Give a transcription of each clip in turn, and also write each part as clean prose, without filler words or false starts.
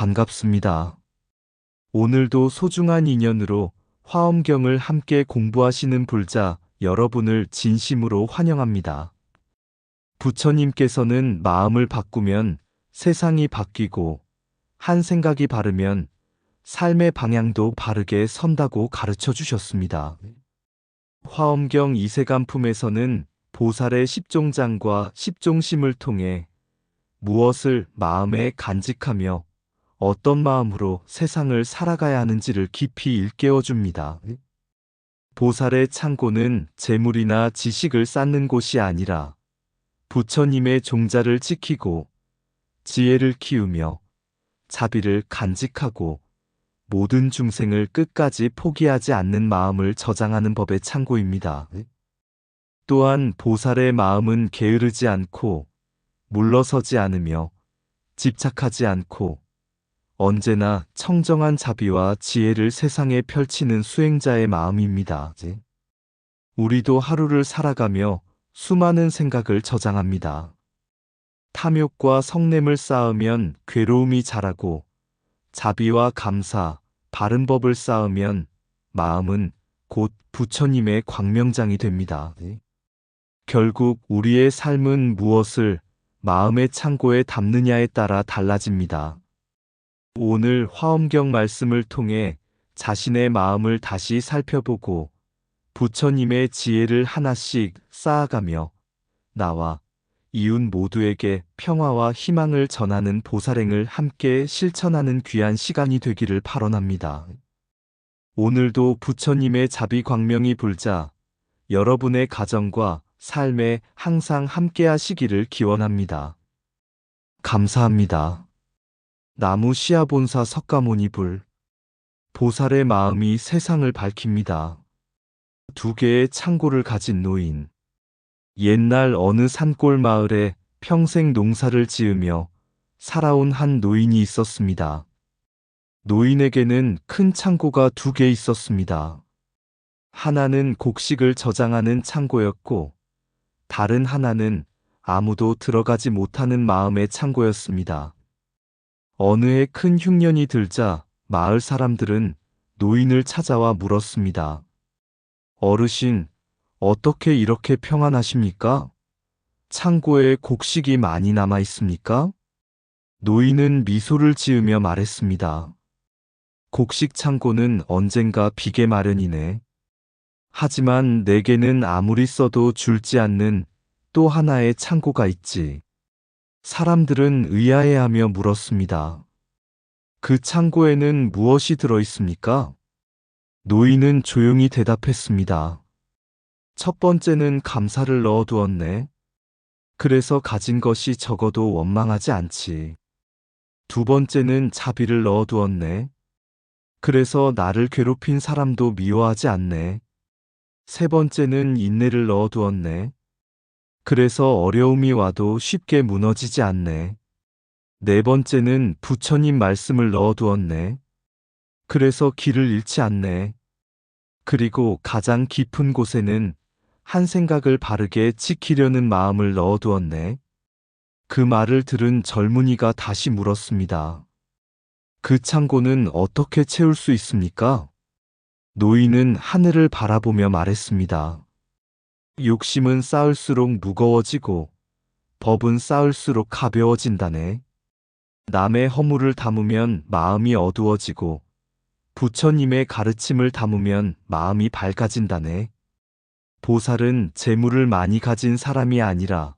반갑습니다. 오늘도 소중한 인연으로 화엄경을 함께 공부하시는 불자 여러분을 진심으로 환영합니다. 부처님께서는 마음을 바꾸면 세상이 바뀌고 한 생각이 바르면 삶의 방향도 바르게 선다고 가르쳐 주셨습니다. 화엄경 이세간품에서는 보살의 십종장과 십종심을 통해 무엇을 마음에 간직하며 어떤 마음으로 세상을 살아가야 하는지를 깊이 일깨워 줍니다. 보살의 창고는 재물이나 지식을 쌓는 곳이 아니라 부처님의 종자를 지키고 지혜를 키우며 자비를 간직하고 모든 중생을 끝까지 포기하지 않는 마음을 저장하는 법의 창고입니다. 또한 보살의 마음은 게으르지 않고 물러서지 않으며 집착하지 않고 언제나 청정한 자비와 지혜를 세상에 펼치는 수행자의 마음입니다. 우리도 하루를 살아가며 수많은 생각을 저장합니다. 탐욕과 성냄을 쌓으면 괴로움이 자라고 자비와 감사, 바른 법을 쌓으면 마음은 곧 부처님의 광명장이 됩니다. 결국 우리의 삶은 무엇을 마음의 창고에 담느냐에 따라 달라집니다. 오늘 화엄경 말씀을 통해 자신의 마음을 다시 살펴보고 부처님의 지혜를 하나씩 쌓아가며 나와 이웃 모두에게 평화와 희망을 전하는 보살행을 함께 실천하는 귀한 시간이 되기를 발언합니다. 오늘도 부처님의 자비 광명이 불자 여러분의 가정과 삶에 항상 함께 하시기를 기원합니다. 감사합니다. 나무 시아본사 석가모니 불. 보살의 마음이 세상을 밝힙니다. 두 개의 창고를 가진 노인. 옛날 어느 산골 마을에 평생 농사를 지으며 살아온 한 노인이 있었습니다. 노인에게는 큰 창고가 두 개 있었습니다. 하나는 곡식을 저장하는 창고였고 다른 하나는 아무도 들어가지 못하는 마음의 창고였습니다. 어느 해 큰 흉년이 들자 마을 사람들은 노인을 찾아와 물었습니다. 어르신, 어떻게 이렇게 평안하십니까? 창고에 곡식이 많이 남아 있습니까? 노인은 미소를 지으며 말했습니다. 곡식 창고는 언젠가 비게 마련이네. 하지만 내게는 아무리 써도 줄지 않는 또 하나의 창고가 있지. 사람들은 의아해하며 물었습니다. 그 창고에는 무엇이 들어 있습니까? 노인은 조용히 대답했습니다. 첫 번째는 감사를 넣어두었네. 그래서 가진 것이 적어도 원망하지 않지. 두 번째는 자비를 넣어두었네. 그래서 나를 괴롭힌 사람도 미워하지 않네. 세 번째는 인내를 넣어두었네. 그래서 어려움이 와도 쉽게 무너지지 않네. 네 번째는 부처님 말씀을 넣어두었네. 그래서 길을 잃지 않네. 그리고 가장 깊은 곳에는 한 생각을 바르게 지키려는 마음을 넣어두었네. 그 말을 들은 젊은이가 다시 물었습니다. 그 창고는 어떻게 채울 수 있습니까? 노인은 하늘을 바라보며 말했습니다. 욕심은 쌓을수록 무거워지고 법은 쌓을수록 가벼워진다네. 남의 허물을 담으면 마음이 어두워지고 부처님의 가르침을 담으면 마음이 밝아진다네. 보살은 재물을 많이 가진 사람이 아니라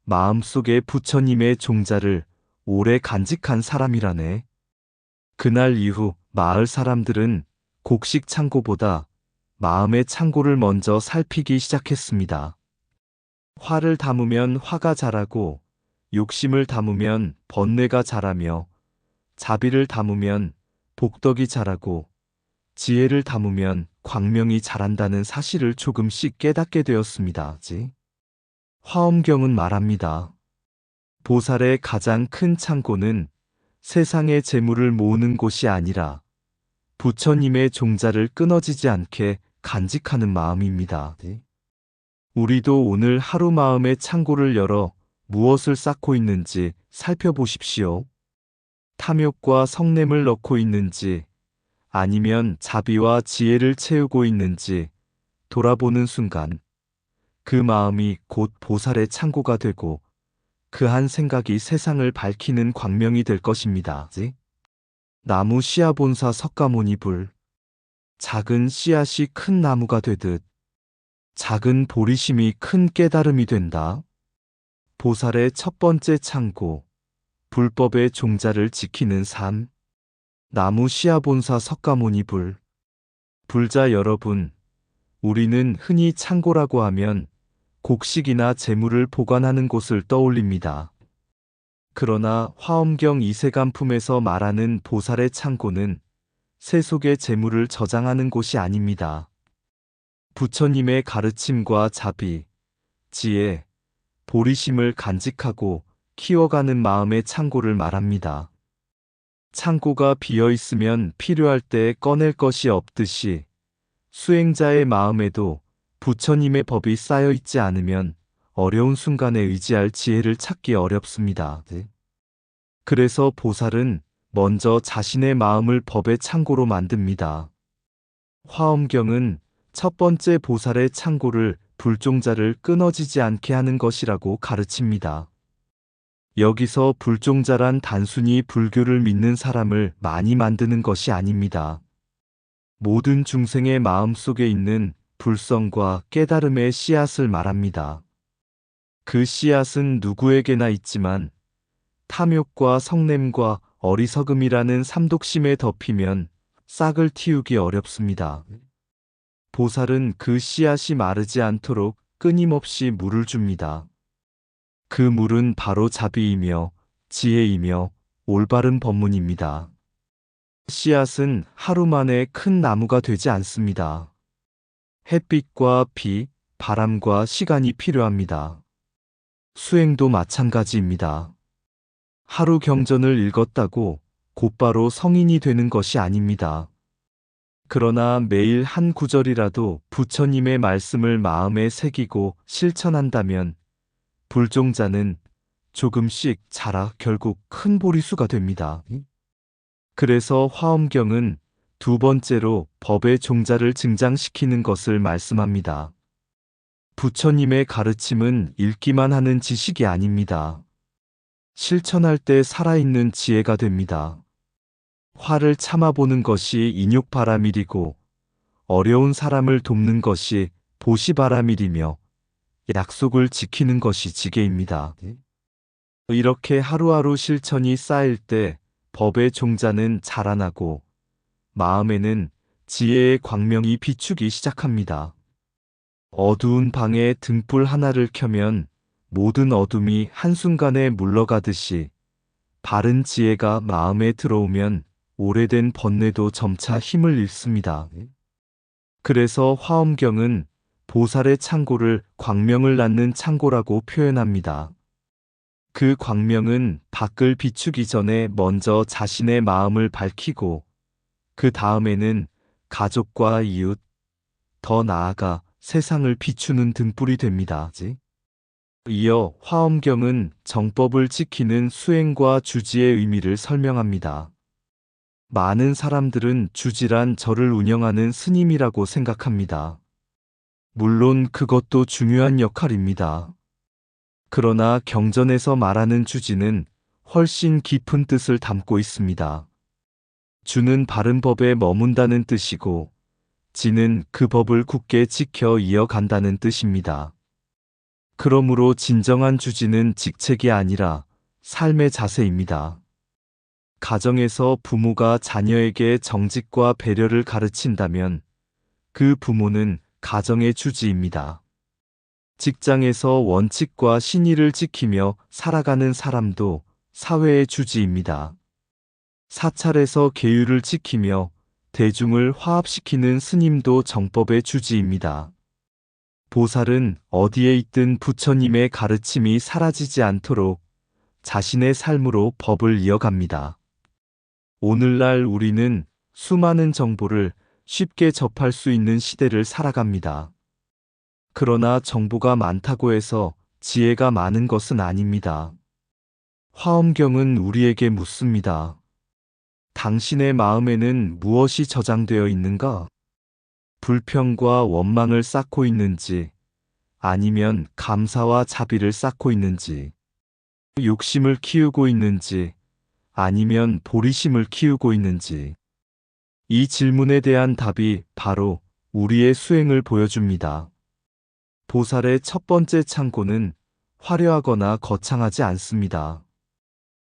마음속에 부처님의 종자를 오래 간직한 사람이라네. 그날 이후 마을 사람들은 곡식 창고보다 마음의 창고를 먼저 살피기 시작했습니다. 화를 담으면 화가 자라고 욕심을 담으면 번뇌가 자라며 자비를 담으면 복덕이 자라고 지혜를 담으면 광명이 자란다는 사실을 조금씩 깨닫게 되었습니다. 화엄경은 말합니다. 보살의 가장 큰 창고는 세상의 재물을 모으는 곳이 아니라 부처님의 종자를 끊어지지 않게 간직하는 마음입니다. 우리도 오늘 하루 마음의 창고를 열어 무엇을 쌓고 있는지 살펴보십시오. 탐욕과 성냄을 넣고 있는지 아니면 자비와 지혜를 채우고 있는지 돌아보는 순간 그 마음이 곧 보살의 창고가 되고 그 한 생각이 세상을 밝히는 광명이 될 것입니다. 나무 씨앗본사 석가모니 불. 작은 씨앗이 큰 나무가 되듯 작은 보리심이 큰 깨달음이 된다. 보살의 첫 번째 창고, 불법의 종자를 지키는 삶. 나무 씨앗본사 석가모니 불. 불자 여러분, 우리는 흔히 창고라고 하면 곡식이나 재물을 보관하는 곳을 떠올립니다. 그러나 화엄경 이세간품에서 말하는 보살의 창고는 새 속의 재물을 저장하는 곳이 아닙니다. 부처님의 가르침과 자비, 지혜, 보리심을 간직하고 키워가는 마음의 창고를 말합니다. 창고가 비어 있으면 필요할 때 꺼낼 것이 없듯이 수행자의 마음에도 부처님의 법이 쌓여 있지 않으면 어려운 순간에 의지할 지혜를 찾기 어렵습니다. 그래서 보살은 먼저 자신의 마음을 법의 창고로 만듭니다. 화엄경은 첫 번째 보살의 창고를 불종자를 끊어지지 않게 하는 것이라고 가르칩니다. 여기서 불종자란 단순히 불교를 믿는 사람을 많이 만드는 것이 아닙니다. 모든 중생의 마음 속에 있는 불성과 깨달음의 씨앗을 말합니다. 그 씨앗은 누구에게나 있지만 탐욕과 성냄과 어리석음이라는 삼독심에 덮이면 싹을 틔우기 어렵습니다. 보살은 그 씨앗이 마르지 않도록 끊임없이 물을 줍니다. 그 물은 바로 자비이며 지혜이며 올바른 법문입니다. 씨앗은 하루 만에 큰 나무가 되지 않습니다. 햇빛과 비, 바람과 시간이 필요합니다. 수행도 마찬가지입니다. 하루 경전을 읽었다고 곧바로 성인이 되는 것이 아닙니다. 그러나 매일 한 구절이라도 부처님의 말씀을 마음에 새기고 실천한다면 불종자는 조금씩 자라 결국 큰 보리수가 됩니다. 그래서 화엄경은 두 번째로 법의 종자를 증장시키는 것을 말씀합니다. 부처님의 가르침은 읽기만 하는 지식이 아닙니다. 실천할 때 살아있는 지혜가 됩니다. 화를 참아보는 것이 인욕바라밀이고 어려운 사람을 돕는 것이 보시바라밀이며 약속을 지키는 것이 지계입니다. 이렇게 하루하루 실천이 쌓일 때 법의 종자는 자라나고 마음에는 지혜의 광명이 비추기 시작합니다. 어두운 방에 등불 하나를 켜면 모든 어둠이 한순간에 물러가듯이 바른 지혜가 마음에 들어오면 오래된 번뇌도 점차 힘을 잃습니다. 그래서 화엄경은 보살의 창고를 광명을 낳는 창고라고 표현합니다. 그 광명은 밖을 비추기 전에 먼저 자신의 마음을 밝히고 그 다음에는 가족과 이웃, 더 나아가 세상을 비추는 등불이 됩니다. 이어 화엄경은 정법을 지키는 수행과 주지의 의미를 설명합니다. 많은 사람들은 주지란 절을 운영하는 스님이라고 생각합니다. 물론 그것도 중요한 역할입니다. 그러나 경전에서 말하는 주지는 훨씬 깊은 뜻을 담고 있습니다. 주는 바른 법에 머문다는 뜻이고 지는 그 법을 굳게 지켜 이어간다는 뜻입니다. 그러므로 진정한 주지는 직책이 아니라 삶의 자세입니다. 가정에서 부모가 자녀에게 정직과 배려를 가르친다면 그 부모는 가정의 주지입니다. 직장에서 원칙과 신의를 지키며 살아가는 사람도 사회의 주지입니다. 사찰에서 계율을 지키며 대중을 화합시키는 스님도 정법의 주지입니다. 보살은 어디에 있든 부처님의 가르침이 사라지지 않도록 자신의 삶으로 법을 이어갑니다. 오늘날 우리는 수많은 정보를 쉽게 접할 수 있는 시대를 살아갑니다. 그러나 정보가 많다고 해서 지혜가 많은 것은 아닙니다. 화엄경은 우리에게 묻습니다. 당신의 마음에는 무엇이 저장되어 있는가? 불평과 원망을 쌓고 있는지, 아니면 감사와 자비를 쌓고 있는지, 욕심을 키우고 있는지, 아니면 보리심을 키우고 있는지. 이 질문에 대한 답이 바로 우리의 수행을 보여줍니다. 보살의 첫 번째 창고는 화려하거나 거창하지 않습니다.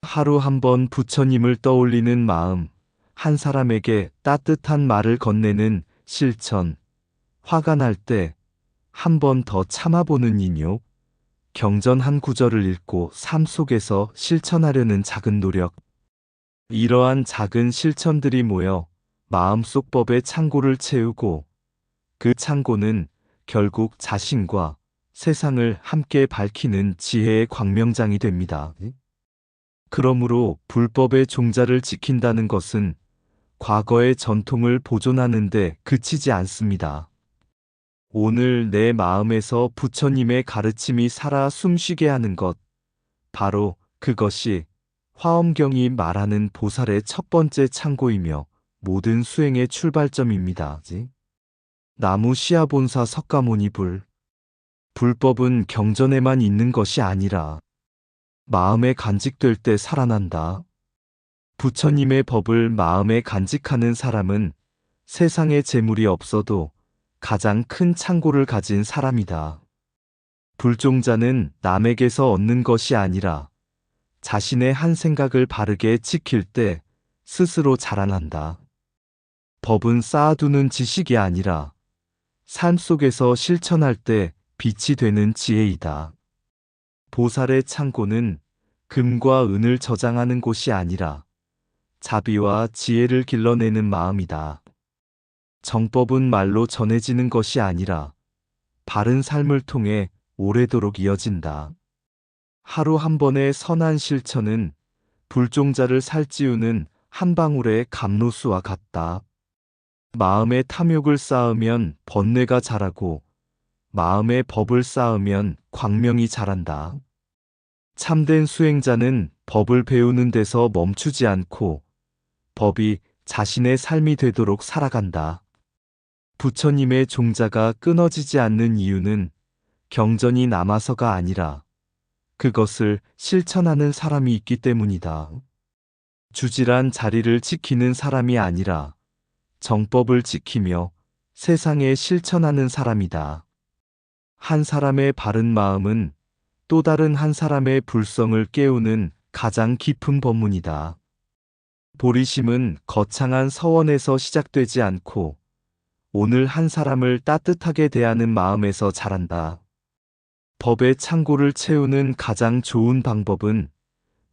하루 한 번 부처님을 떠올리는 마음, 한 사람에게 따뜻한 말을 건네는 실천, 화가 날 때 한 번 더 참아보는 인욕, 경전 한 구절을 읽고 삶 속에서 실천하려는 작은 노력. 이러한 작은 실천들이 모여 마음속 법의 창고를 채우고, 그 창고는 결국 자신과 세상을 함께 밝히는 지혜의 광명장이 됩니다. 그러므로 불법의 종자를 지킨다는 것은 과거의 전통을 보존하는 데 그치지 않습니다. 오늘 내 마음에서 부처님의 가르침이 살아 숨쉬게 하는 것, 바로 그것이 화엄경이 말하는 보살의 첫 번째 창고이며 모든 수행의 출발점입니다. 나무 시아본사 석가모니 불법은 경전에만 있는 것이 아니라 마음에 간직될 때 살아난다. 부처님의 법을 마음에 간직하는 사람은 세상에 재물이 없어도 가장 큰 창고를 가진 사람이다. 불종자는 남에게서 얻는 것이 아니라 자신의 한 생각을 바르게 지킬 때 스스로 자라난다. 법은 쌓아두는 지식이 아니라 삶 속에서 실천할 때 빛이 되는 지혜이다. 보살의 창고는 금과 은을 저장하는 곳이 아니라 자비와 지혜를 길러내는 마음이다. 정법은 말로 전해지는 것이 아니라 바른 삶을 통해 오래도록 이어진다. 하루 한 번의 선한 실천은 불종자를 살찌우는 한 방울의 감로수와 같다. 마음의 탐욕을 쌓으면 번뇌가 자라고, 마음의 법을 쌓으면 광명이 자란다. 참된 수행자는 법을 배우는 데서 멈추지 않고 법이 자신의 삶이 되도록 살아간다. 부처님의 종자가 끊어지지 않는 이유는 경전이 남아서가 아니라 그것을 실천하는 사람이 있기 때문이다. 주질한 자리를 지키는 사람이 아니라 정법을 지키며 세상에 실천하는 사람이다. 한 사람의 바른 마음은 또 다른 한 사람의 불성을 깨우는 가장 깊은 법문이다. 보리심은 거창한 서원에서 시작되지 않고 오늘 한 사람을 따뜻하게 대하는 마음에서 자란다. 법의 창고를 채우는 가장 좋은 방법은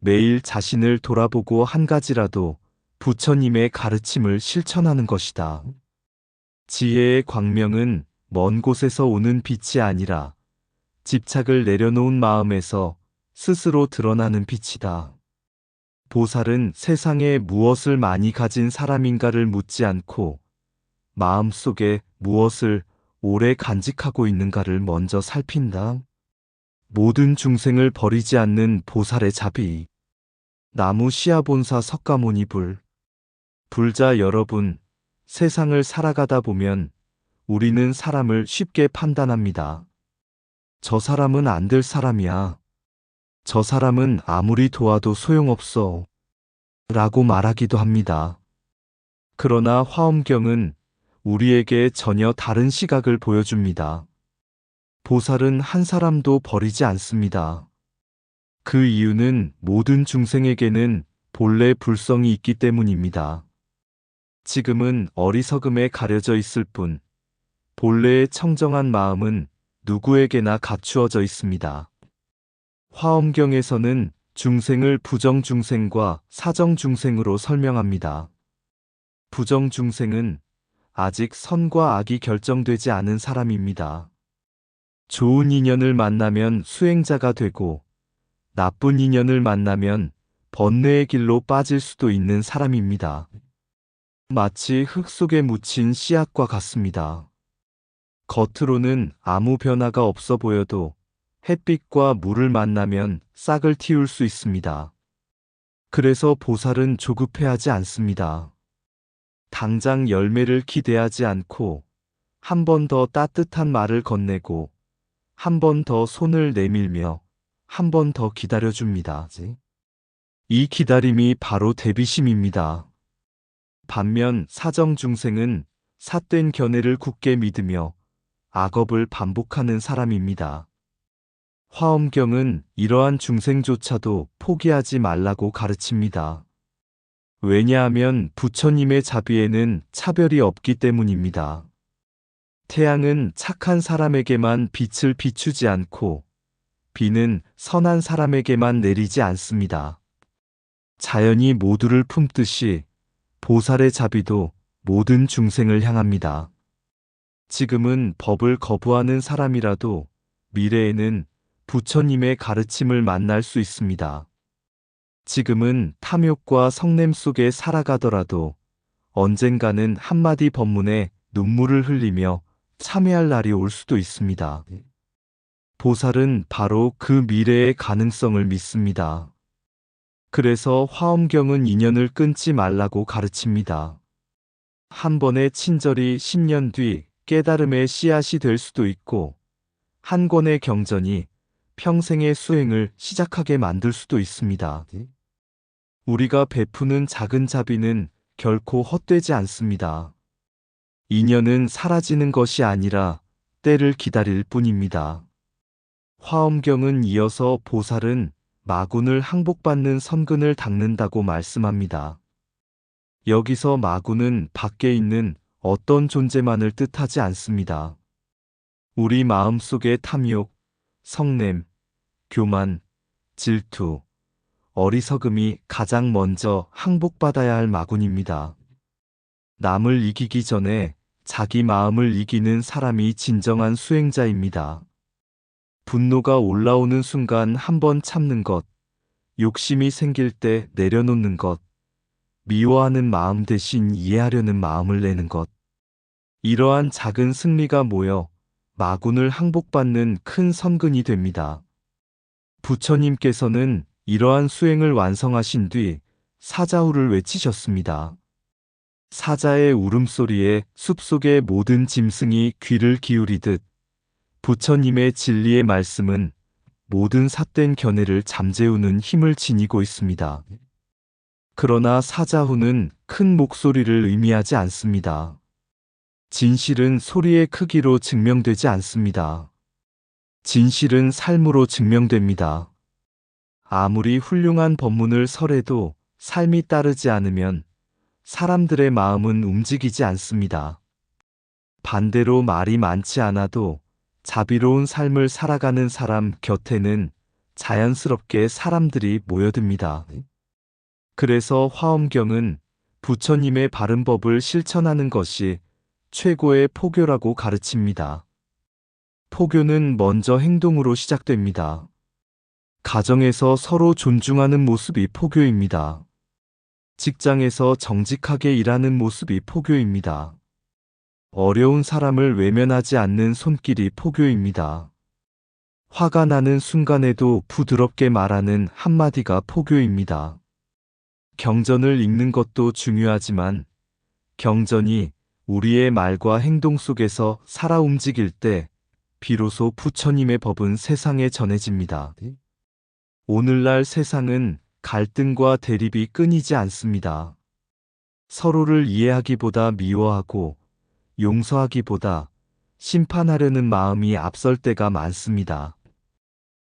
매일 자신을 돌아보고 한 가지라도 부처님의 가르침을 실천하는 것이다. 지혜의 광명은 먼 곳에서 오는 빛이 아니라 집착을 내려놓은 마음에서 스스로 드러나는 빛이다. 보살은 세상에 무엇을 많이 가진 사람인가를 묻지 않고 마음속에 무엇을 오래 간직하고 있는가를 먼저 살핀다. 모든 중생을 버리지 않는 보살의 자비. 나무 시아본사 석가모니 불자 여러분, 세상을 살아가다 보면 우리는 사람을 쉽게 판단합니다. 저 사람은 안 될 사람이야. 저 사람은 아무리 도와도 소용없어. 라고 말하기도 합니다. 그러나 화엄경은 우리에게 전혀 다른 시각을 보여줍니다. 보살은 한 사람도 버리지 않습니다. 그 이유는 모든 중생에게는 본래 불성이 있기 때문입니다. 지금은 어리석음에 가려져 있을 뿐, 본래의 청정한 마음은 누구에게나 갖추어져 있습니다. 화엄경에서는 중생을 부정중생과 사정중생으로 설명합니다. 부정중생은 아직 선과 악이 결정되지 않은 사람입니다. 좋은 인연을 만나면 수행자가 되고 나쁜 인연을 만나면 번뇌의 길로 빠질 수도 있는 사람입니다. 마치 흙 속에 묻힌 씨앗과 같습니다. 겉으로는 아무 변화가 없어 보여도 햇빛과 물을 만나면 싹을 틔울 수 있습니다. 그래서 보살은 조급해하지 않습니다. 당장 열매를 기대하지 않고 한 번 더 따뜻한 말을 건네고 한 번 더 손을 내밀며 한 번 더 기다려줍니다. 이 기다림이 바로 대비심입니다. 반면 사정중생은 삿된 견해를 굳게 믿으며 악업을 반복하는 사람입니다. 화엄경은 이러한 중생조차도 포기하지 말라고 가르칩니다. 왜냐하면 부처님의 자비에는 차별이 없기 때문입니다. 태양은 착한 사람에게만 빛을 비추지 않고 비는 선한 사람에게만 내리지 않습니다. 자연이 모두를 품듯이 보살의 자비도 모든 중생을 향합니다. 지금은 법을 거부하는 사람이라도 미래에는 부처님의 가르침을 만날 수 있습니다. 지금은 탐욕과 성냄 속에 살아가더라도 언젠가는 한마디 법문에 눈물을 흘리며 참회할 날이 올 수도 있습니다. 보살은 바로 그 미래의 가능성을 믿습니다. 그래서 화엄경은 인연을 끊지 말라고 가르칩니다. 한 번의 친절이 10년 뒤 깨달음의 씨앗이 될 수도 있고 한 권의 경전이 평생의 수행을 시작하게 만들 수도 있습니다. 우리가 베푸는 작은 자비는 결코 헛되지 않습니다. 인연은 사라지는 것이 아니라 때를 기다릴 뿐입니다. 화엄경은 이어서 보살은 마군을 항복받는 선근을 닦는다고 말씀합니다. 여기서 마군은 밖에 있는 어떤 존재만을 뜻하지 않습니다. 우리 마음속의 탐욕, 성냄, 교만, 질투, 어리석음이 가장 먼저 항복받아야 할 마군입니다. 남을 이기기 전에 자기 마음을 이기는 사람이 진정한 수행자입니다. 분노가 올라오는 순간 한번 참는 것, 욕심이 생길 때 내려놓는 것, 미워하는 마음 대신 이해하려는 마음을 내는 것. 이러한 작은 승리가 모여 마군을 항복받는 큰 선근이 됩니다. 부처님께서는 이러한 수행을 완성하신 뒤 사자후를 외치셨습니다. 사자의 울음소리에 숲속의 모든 짐승이 귀를 기울이듯 부처님의 진리의 말씀은 모든 삿된 견해를 잠재우는 힘을 지니고 있습니다. 그러나 사자후는 큰 목소리를 의미하지 않습니다. 진실은 소리의 크기로 증명되지 않습니다. 진실은 삶으로 증명됩니다. 아무리 훌륭한 법문을 설해도 삶이 따르지 않으면 사람들의 마음은 움직이지 않습니다. 반대로 말이 많지 않아도 자비로운 삶을 살아가는 사람 곁에는 자연스럽게 사람들이 모여듭니다. 그래서 화엄경은 부처님의 바른 법을 실천하는 것이 최고의 포교라고 가르칩니다. 포교는 먼저 행동으로 시작됩니다. 가정에서 서로 존중하는 모습이 포교입니다. 직장에서 정직하게 일하는 모습이 포교입니다. 어려운 사람을 외면하지 않는 손길이 포교입니다. 화가 나는 순간에도 부드럽게 말하는 한마디가 포교입니다. 경전을 읽는 것도 중요하지만 경전이 우리의 말과 행동 속에서 살아 움직일 때 비로소 부처님의 법은 세상에 전해집니다. 오늘날 세상은 갈등과 대립이 끊이지 않습니다. 서로를 이해하기보다 미워하고 용서하기보다 심판하려는 마음이 앞설 때가 많습니다.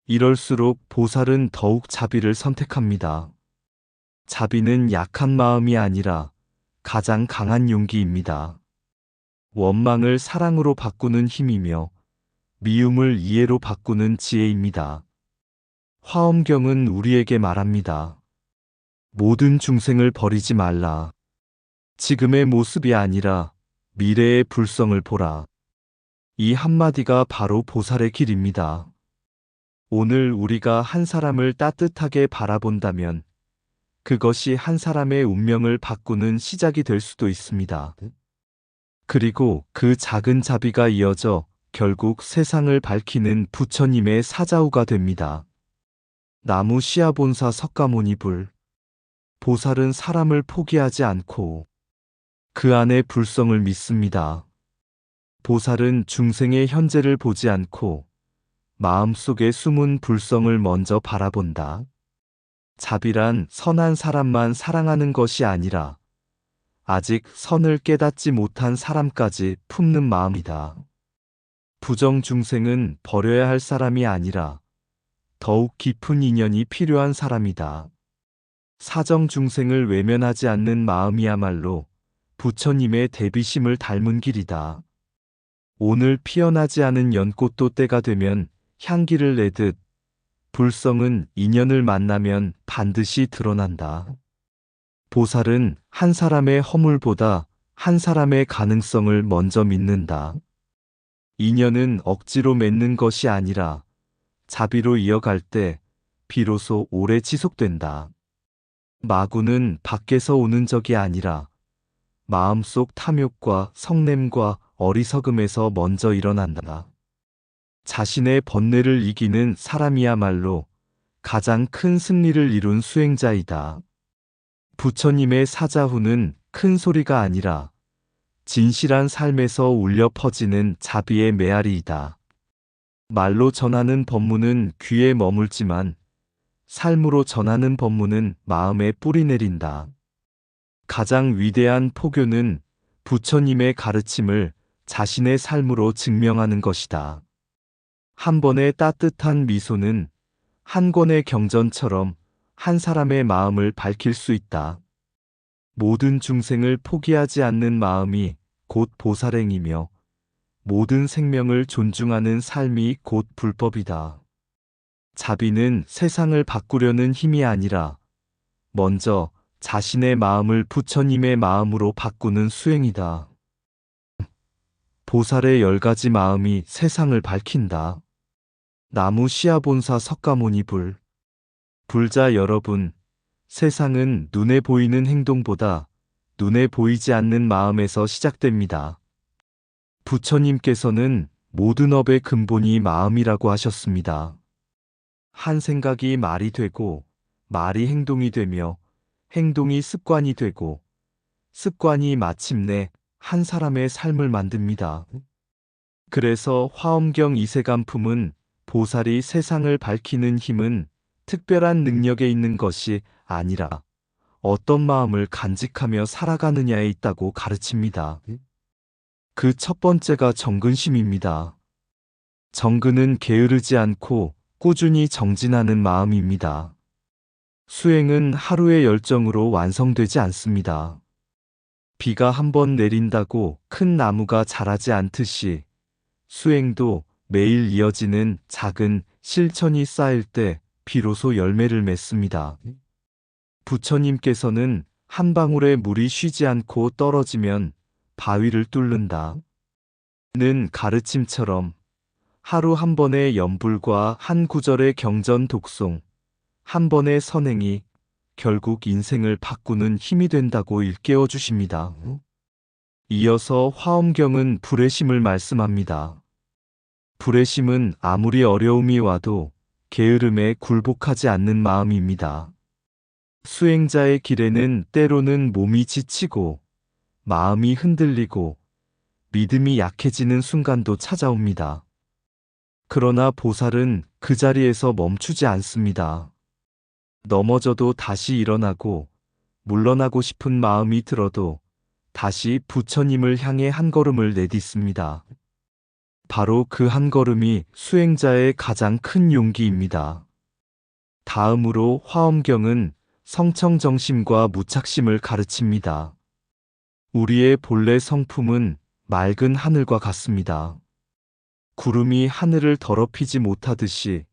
이럴수록 보살은 더욱 자비를 선택합니다. 자비는 약한 마음이 아니라 가장 강한 용기입니다. 원망을 사랑으로 바꾸는 힘이며 미움을 이해로 바꾸는 지혜입니다. 화엄경은 우리에게 말합니다. 모든 중생을 버리지 말라. 지금의 모습이 아니라 미래의 불성을 보라. 이 한마디가 바로 보살의 길입니다. 오늘 우리가 한 사람을 따뜻하게 바라본다면 그것이 한 사람의 운명을 바꾸는 시작이 될 수도 있습니다. 그리고 그 작은 자비가 이어져 결국 세상을 밝히는 부처님의 사자후가 됩니다. 나무 시아본사 석가모니 불 보살은 사람을 포기하지 않고 그 안의 불성을 믿습니다. 보살은 중생의 현재를 보지 않고 마음속에 숨은 불성을 먼저 바라본다. 자비란 선한 사람만 사랑하는 것이 아니라 아직 선을 깨닫지 못한 사람까지 품는 마음이다. 부정 중생은 버려야 할 사람이 아니라 더욱 깊은 인연이 필요한 사람이다. 사정 중생을 외면하지 않는 마음이야말로 부처님의 대비심을 닮은 길이다. 오늘 피어나지 않은 연꽃도 때가 되면 향기를 내듯 불성은 인연을 만나면 반드시 드러난다. 보살은 한 사람의 허물보다 한 사람의 가능성을 먼저 믿는다. 인연은 억지로 맺는 것이 아니라 자비로 이어갈 때 비로소 오래 지속된다. 마구는 밖에서 오는 적이 아니라 마음속 탐욕과 성냄과 어리석음에서 먼저 일어난다. 자신의 번뇌를 이기는 사람이야말로 가장 큰 승리를 이룬 수행자이다. 부처님의 사자후는 큰 소리가 아니라 진실한 삶에서 울려 퍼지는 자비의 메아리이다. 말로 전하는 법문은 귀에 머물지만 삶으로 전하는 법문은 마음에 뿌리 내린다. 가장 위대한 포교는 부처님의 가르침을 자신의 삶으로 증명하는 것이다. 한 번의 따뜻한 미소는 한 권의 경전처럼 한 사람의 마음을 밝힐 수 있다. 모든 중생을 포기하지 않는 마음이 곧 보살행이며 모든 생명을 존중하는 삶이 곧 불법이다. 자비는 세상을 바꾸려는 힘이 아니라 먼저 자신의 마음을 부처님의 마음으로 바꾸는 수행이다. 보살의 10가지 마음이 세상을 밝힌다. 나무 시아본사 석가모니 불자 여러분, 세상은 눈에 보이는 행동보다 눈에 보이지 않는 마음에서 시작됩니다. 부처님께서는 모든 업의 근본이 마음이라고 하셨습니다. 한 생각이 말이 되고 말이 행동이 되며 행동이 습관이 되고 습관이 마침내 한 사람의 삶을 만듭니다. 그래서 화엄경 이세간품은 보살이 세상을 밝히는 힘은 특별한 능력에 있는 것이 아니라 어떤 마음을 간직하며 살아가느냐에 있다고 가르칩니다. 그 첫 번째가 정근심입니다. 정근은 게으르지 않고 꾸준히 정진하는 마음입니다. 수행은 하루의 열정으로 완성되지 않습니다. 비가 한 번 내린다고 큰 나무가 자라지 않듯이 수행도 매일 이어지는 작은 실천이 쌓일 때 비로소 열매를 맺습니다. 부처님께서는 한 방울의 물이 쉬지 않고 떨어지면 바위를 뚫는다. 는 가르침처럼 하루 한 번의 염불과 한 구절의 경전 독송, 한 번의 선행이 결국 인생을 바꾸는 힘이 된다고 일깨워 주십니다. 이어서 화엄경은 불의심을 말씀합니다. 불의심은 아무리 어려움이 와도 게으름에 굴복하지 않는 마음입니다. 수행자의 길에는 때로는 몸이 지치고 마음이 흔들리고 믿음이 약해지는 순간도 찾아옵니다. 그러나 보살은 그 자리에서 멈추지 않습니다. 넘어져도 다시 일어나고 물러나고 싶은 마음이 들어도 다시 부처님을 향해 한 걸음을 내딛습니다. 바로 그 한 걸음이 수행자의 가장 큰 용기입니다. 다음으로 화엄경은 성청정심과 무착심을 가르칩니다. 우리의 본래 성품은 맑은 하늘과 같습니다. 구름이 하늘을 더럽히지 못하듯이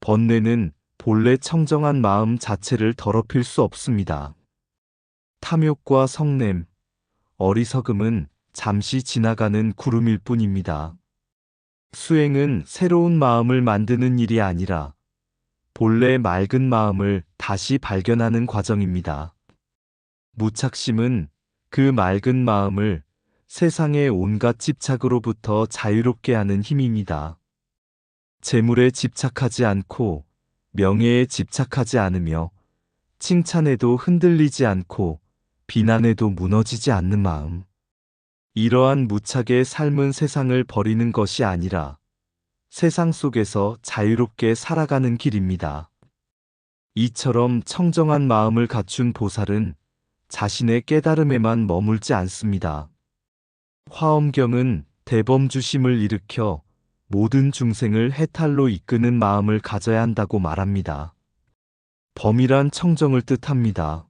번뇌는 본래 청정한 마음 자체를 더럽힐 수 없습니다. 탐욕과 성냄, 어리석음은 잠시 지나가는 구름일 뿐입니다. 수행은 새로운 마음을 만드는 일이 아니라 본래 맑은 마음을 다시 발견하는 과정입니다. 무착심은 그 맑은 마음을 세상의 온갖 집착으로부터 자유롭게 하는 힘입니다. 재물에 집착하지 않고 명예에 집착하지 않으며 칭찬에도 흔들리지 않고 비난에도 무너지지 않는 마음. 이러한 무착의 삶은 세상을 버리는 것이 아니라 세상 속에서 자유롭게 살아가는 길입니다. 이처럼 청정한 마음을 갖춘 보살은 자신의 깨달음에만 머물지 않습니다. 화엄경은 대범주심을 일으켜 모든 중생을 해탈로 이끄는 마음을 가져야 한다고 말합니다. 범이란 청정을 뜻합니다.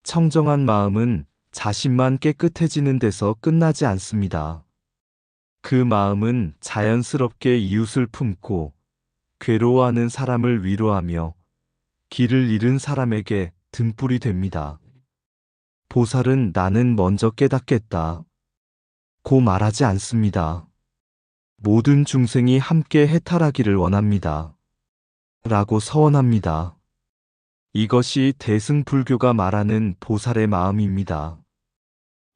청정한 마음은 자신만 깨끗해지는 데서 끝나지 않습니다. 그 마음은 자연스럽게 이웃을 품고 괴로워하는 사람을 위로하며 길을 잃은 사람에게 등불이 됩니다. 보살은 나는 먼저 깨닫겠다 고 말하지 않습니다. 모든 중생이 함께 해탈하기를 원합니다. 라고 서원합니다. 이것이 대승불교가 말하는 보살의 마음입니다.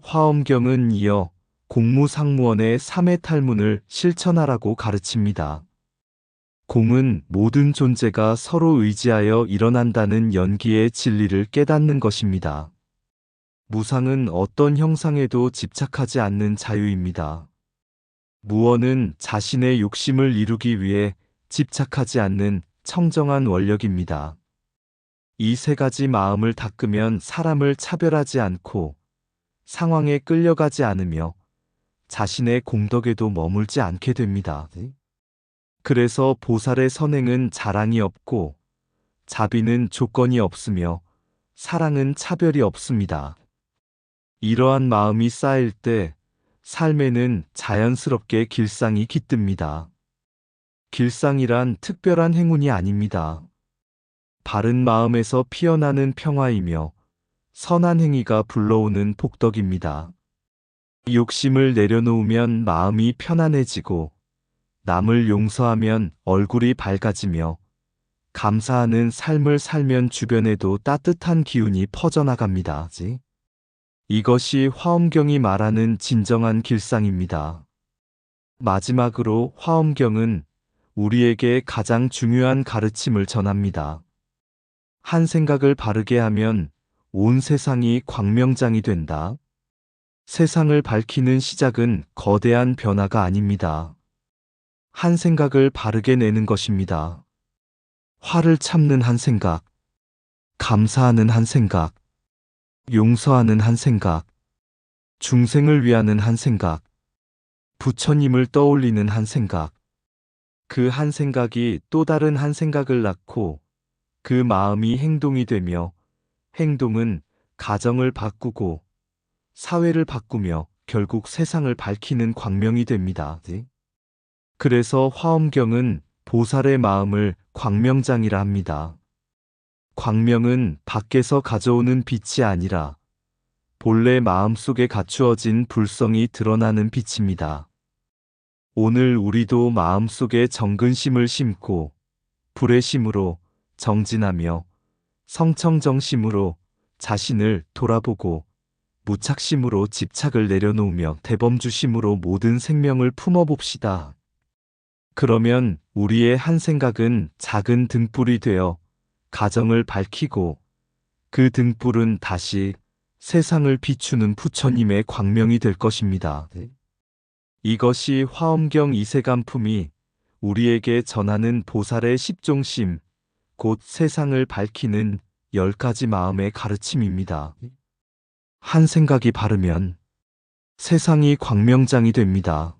화엄경은 이어 공무상무원의 3회 탈문을 실천하라고 가르칩니다. 공은 모든 존재가 서로 의지하여 일어난다는 연기의 진리를 깨닫는 것입니다. 무상은 어떤 형상에도 집착하지 않는 자유입니다. 무원은 자신의 욕심을 이루기 위해 집착하지 않는 청정한 원력입니다. 이 세 가지 마음을 닦으면 사람을 차별하지 않고 상황에 끌려가지 않으며 자신의 공덕에도 머물지 않게 됩니다. 그래서 보살의 선행은 자랑이 없고 자비는 조건이 없으며 사랑은 차별이 없습니다. 이러한 마음이 쌓일 때 삶에는 자연스럽게 길상이 깃듭니다. 길상이란 특별한 행운이 아닙니다. 바른 마음에서 피어나는 평화이며 선한 행위가 불러오는 복덕입니다. 욕심을 내려놓으면 마음이 편안해지고 남을 용서하면 얼굴이 밝아지며 감사하는 삶을 살면 주변에도 따뜻한 기운이 퍼져나갑니다. 이것이 화엄경이 말하는 진정한 길상입니다. 마지막으로 화엄경은 우리에게 가장 중요한 가르침을 전합니다. 한 생각을 바르게 하면 온 세상이 광명장이 된다. 세상을 밝히는 시작은 거대한 변화가 아닙니다. 한 생각을 바르게 내는 것입니다. 화를 참는 한 생각, 감사하는 한 생각, 용서하는 한 생각, 중생을 위하는 한 생각, 부처님을 떠올리는 한 생각. 그 한 생각이 또 다른 한 생각을 낳고 그 마음이 행동이 되며 행동은 가정을 바꾸고 사회를 바꾸며 결국 세상을 밝히는 광명이 됩니다. 그래서 화엄경은 보살의 마음을 광명장이라 합니다. 광명은 밖에서 가져오는 빛이 아니라 본래 마음속에 갖추어진 불성이 드러나는 빛입니다. 오늘 우리도 마음속에 정근심을 심고 불의 심으로 정진하며 성청정심으로 자신을 돌아보고 무착심으로 집착을 내려놓으며 대범주심으로 모든 생명을 품어봅시다. 그러면 우리의 한 생각은 작은 등불이 되어 가정을 밝히고 그 등불은 다시 세상을 비추는 부처님의 광명이 될 것입니다. 이것이 화엄경 이세간품이 우리에게 전하는 보살의 십종심, 곧 세상을 밝히는 10가지 마음의 가르침입니다. 한 생각이 바르면 세상이 광명장이 됩니다.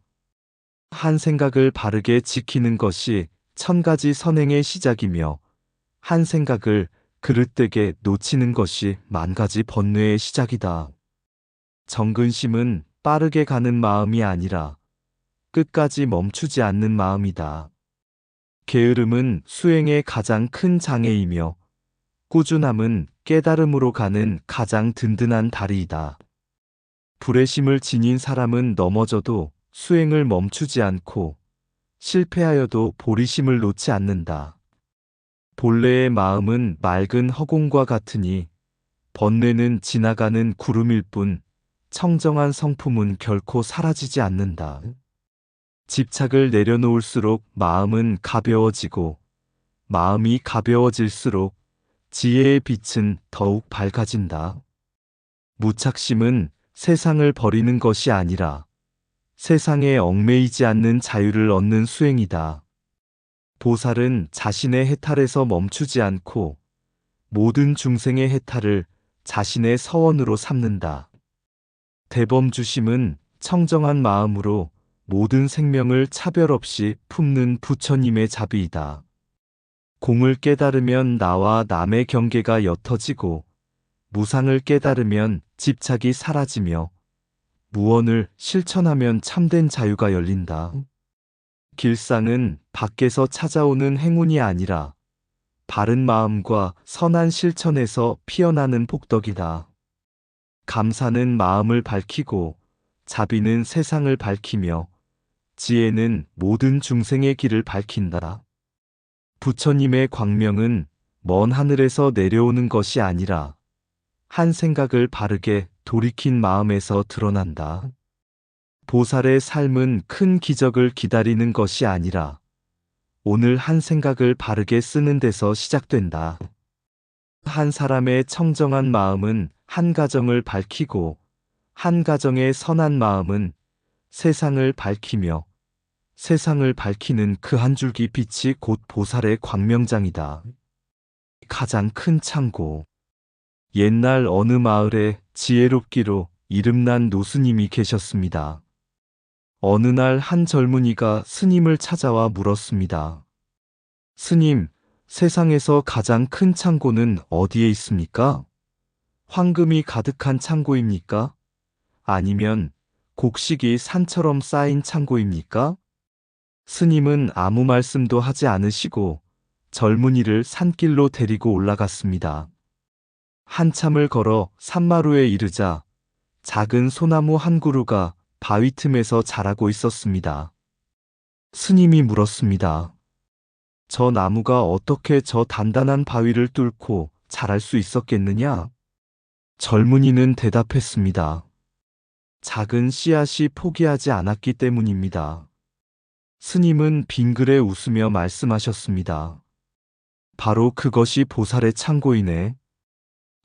한 생각을 바르게 지키는 것이 1000가지 선행의 시작이며 한 생각을 그릇되게 놓치는 것이 10,000가지 번뇌의 시작이다. 정근심은 빠르게 가는 마음이 아니라 끝까지 멈추지 않는 마음이다. 게으름은 수행의 가장 큰 장애이며 꾸준함은 깨달음으로 가는 가장 든든한 다리이다. 불의심을 지닌 사람은 넘어져도 수행을 멈추지 않고 실패하여도 보리심을 놓지 않는다. 본래의 마음은 맑은 허공과 같으니 번뇌는 지나가는 구름일 뿐 청정한 성품은 결코 사라지지 않는다. 집착을 내려놓을수록 마음은 가벼워지고 마음이 가벼워질수록 지혜의 빛은 더욱 밝아진다. 무착심은 세상을 버리는 것이 아니라 세상에 얽매이지 않는 자유를 얻는 수행이다. 보살은 자신의 해탈에서 멈추지 않고 모든 중생의 해탈을 자신의 서원으로 삼는다. 대범주심은 청정한 마음으로 모든 생명을 차별 없이 품는 부처님의 자비이다. 공을 깨달으면 나와 남의 경계가 옅어지고 무상을 깨달으면 집착이 사라지며 무언을 실천하면 참된 자유가 열린다. 길상은 밖에서 찾아오는 행운이 아니라 바른 마음과 선한 실천에서 피어나는 복덕이다. 감사는 마음을 밝히고 자비는 세상을 밝히며 지혜는 모든 중생의 길을 밝힌다. 부처님의 광명은 먼 하늘에서 내려오는 것이 아니라 한 생각을 바르게 돌이킨 마음에서 드러난다. 보살의 삶은 큰 기적을 기다리는 것이 아니라 오늘 한 생각을 바르게 쓰는 데서 시작된다. 한 사람의 청정한 마음은 한 가정을 밝히고 한 가정의 선한 마음은 세상을 밝히며 세상을 밝히는 그 한 줄기 빛이 곧 보살의 광명장이다. 가장 큰 창고. 옛날 어느 마을에 지혜롭기로 이름난 노스님이 계셨습니다. 어느 날 한 젊은이가 스님을 찾아와 물었습니다. 스님, 세상에서 가장 큰 창고는 어디에 있습니까? 황금이 가득한 창고입니까? 아니면 곡식이 산처럼 쌓인 창고입니까? 스님은 아무 말씀도 하지 않으시고 젊은이를 산길로 데리고 올라갔습니다. 한참을 걸어 산마루에 이르자 작은 소나무 한 그루가 바위 틈에서 자라고 있었습니다. 스님이 물었습니다. 저 나무가 어떻게 저 단단한 바위를 뚫고 자랄 수 있었겠느냐? 젊은이는 대답했습니다. 작은 씨앗이 포기하지 않았기 때문입니다. 스님은 빙그레 웃으며 말씀하셨습니다. 바로 그것이 보살의 창고이네.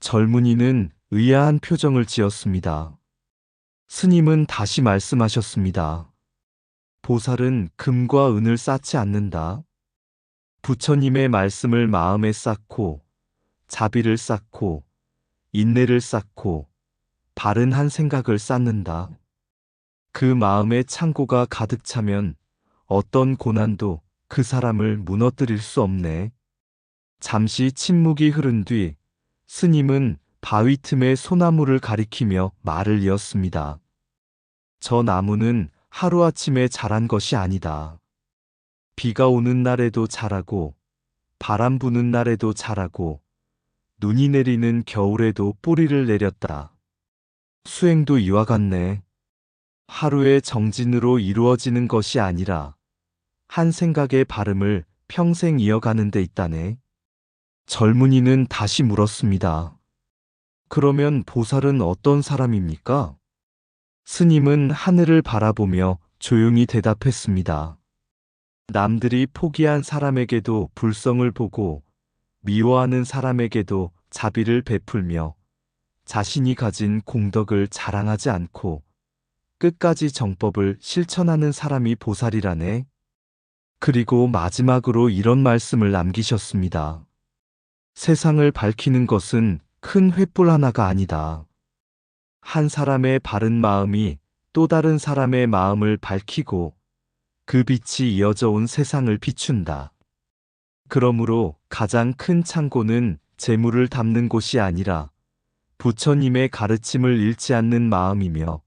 젊은이는 의아한 표정을 지었습니다. 스님은 다시 말씀하셨습니다. 보살은 금과 은을 쌓지 않는다. 부처님의 말씀을 마음에 쌓고 자비를 쌓고 인내를 쌓고 바른 한 생각을 쌓는다. 그 마음의 창고가 가득 차면 어떤 고난도 그 사람을 무너뜨릴 수 없네. 잠시 침묵이 흐른 뒤 스님은 바위 틈에 소나무를 가리키며 말을 이었습니다. 저 나무는 하루아침에 자란 것이 아니다. 비가 오는 날에도 자라고 바람 부는 날에도 자라고 눈이 내리는 겨울에도 뿌리를 내렸다. 수행도 이와 같네. 하루의 정진으로 이루어지는 것이 아니라 한 생각의 발음을 평생 이어가는 데 있다네. 젊은이는 다시 물었습니다. 그러면 보살은 어떤 사람입니까? 스님은 하늘을 바라보며 조용히 대답했습니다. 남들이 포기한 사람에게도 불성을 보고 미워하는 사람에게도 자비를 베풀며 자신이 가진 공덕을 자랑하지 않고 끝까지 정법을 실천하는 사람이 보살이라네. 그리고 마지막으로 이런 말씀을 남기셨습니다. 세상을 밝히는 것은 큰 횃불 하나가 아니다. 한 사람의 바른 마음이 또 다른 사람의 마음을 밝히고 그 빛이 이어져 온 세상을 비춘다. 그러므로 가장 큰 창고는 재물을 담는 곳이 아니라 부처님의 가르침을 잃지 않는 마음이며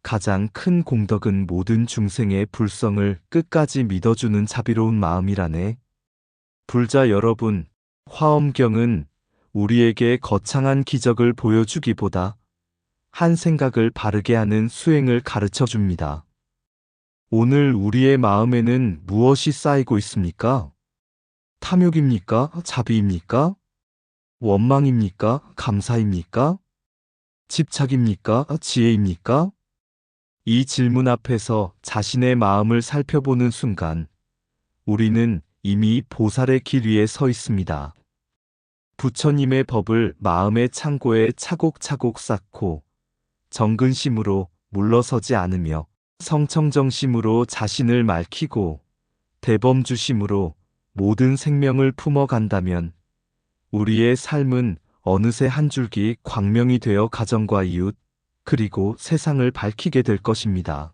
가장 큰 공덕은 모든 중생의 불성을 끝까지 믿어주는 자비로운 마음이라네. 불자 여러분, 화엄경은 우리에게 거창한 기적을 보여주기보다 한 생각을 바르게 하는 수행을 가르쳐 줍니다. 오늘 우리의 마음에는 무엇이 쌓이고 있습니까? 탐욕입니까? 자비입니까? 원망입니까? 감사입니까? 집착입니까? 지혜입니까? 이 질문 앞에서 자신의 마음을 살펴보는 순간 우리는 이미 보살의 길 위에 서 있습니다. 부처님의 법을 마음의 창고에 차곡차곡 쌓고 정근심으로 물러서지 않으며 성청정심으로 자신을 맑히고 대범주심으로 모든 생명을 품어간다면 우리의 삶은 어느새 한 줄기 광명이 되어 가정과 이웃 그리고 세상을 밝히게 될 것입니다.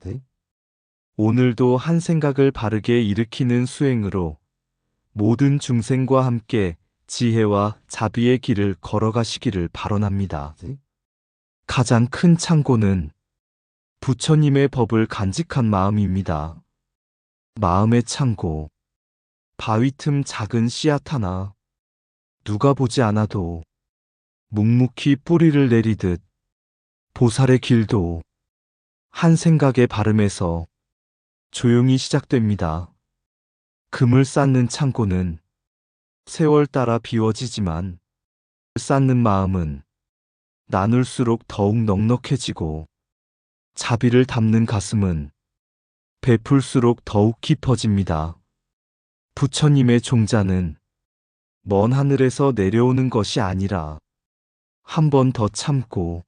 오늘도 한 생각을 바르게 일으키는 수행으로 모든 중생과 함께 지혜와 자비의 길을 걸어가시기를 발언합니다. 가장 큰 창고는 부처님의 법을 간직한 마음입니다. 마음의 창고, 바위 틈 작은 씨앗 하나, 누가 보지 않아도 묵묵히 뿌리를 내리듯 보살의 길도 한 생각의 발음에서 조용히 시작됩니다. 금을 쌓는 창고는 세월 따라 비워지지만 쌓는 마음은 나눌수록 더욱 넉넉해지고 자비를 담는 가슴은 베풀수록 더욱 깊어집니다. 부처님의 종자는 먼 하늘에서 내려오는 것이 아니라 한 번 더 참고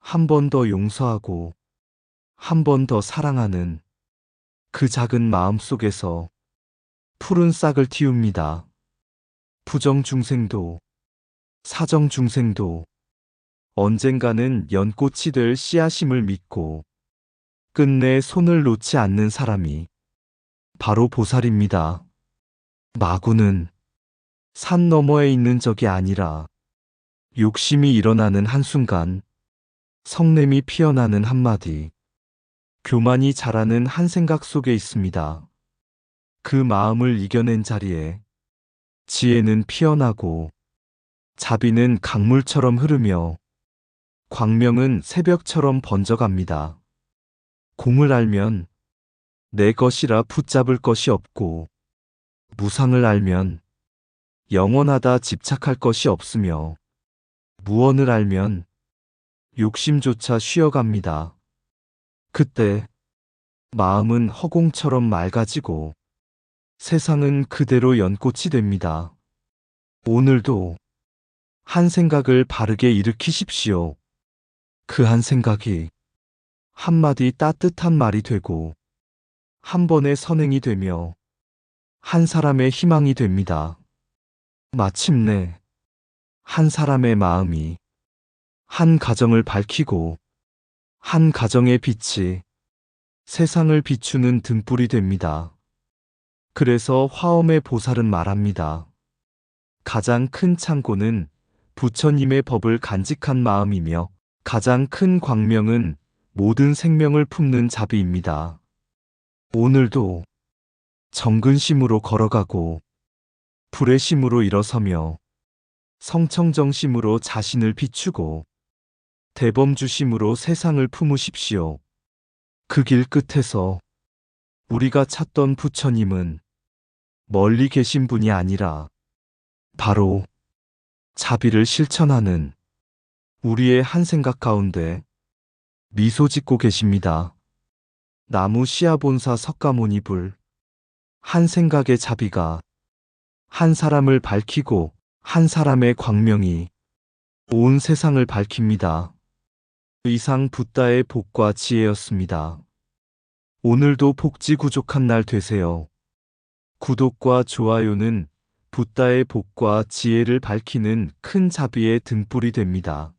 한 번 더 용서하고 한 번 더 사랑하는 그 작은 마음 속에서 푸른 싹을 틔웁니다. 부정 중생도 사정 중생도 언젠가는 연꽃이 될 씨앗임을 믿고 끝내 손을 놓지 않는 사람이 바로 보살입니다. 마구는 산 너머에 있는 적이 아니라 욕심이 일어나는 한순간, 성냄이 피어나는 한마디, 교만이 자라는 한 생각 속에 있습니다. 그 마음을 이겨낸 자리에 지혜는 피어나고 자비는 강물처럼 흐르며 광명은 새벽처럼 번져갑니다. 공을 알면 내 것이라 붙잡을 것이 없고 무상을 알면 영원하다 집착할 것이 없으며 무언을 알면 욕심조차 쉬어갑니다. 그때 마음은 허공처럼 맑아지고 세상은 그대로 연꽃이 됩니다. 오늘도 한 생각을 바르게 일으키십시오. 그 한 생각이 한마디 따뜻한 말이 되고 한 번의 선행이 되며 한 사람의 희망이 됩니다. 마침내 한 사람의 마음이 한 가정을 밝히고 한 가정의 빛이 세상을 비추는 등불이 됩니다. 그래서 화엄의 보살은 말합니다. 가장 큰 창고는 부처님의 법을 간직한 마음이며 가장 큰 광명은 모든 생명을 품는 자비입니다. 오늘도 정근심으로 걸어가고 불의 심으로 일어서며 성청정심으로 자신을 비추고 대범주심으로 세상을 품으십시오. 그 길 끝에서 우리가 찾던 부처님은 멀리 계신 분이 아니라 바로 자비를 실천하는 우리의 한 생각 가운데 미소 짓고 계십니다. 나무 시아본사 석가모니불 한 생각의 자비가 한 사람을 밝히고 한 사람의 광명이 온 세상을 밝힙니다. 이상 붓다의 복과 지혜였습니다. 오늘도 복지구족한 날 되세요. 구독과 좋아요는 붓다의 복과 지혜를 밝히는 큰 자비의 등불이 됩니다.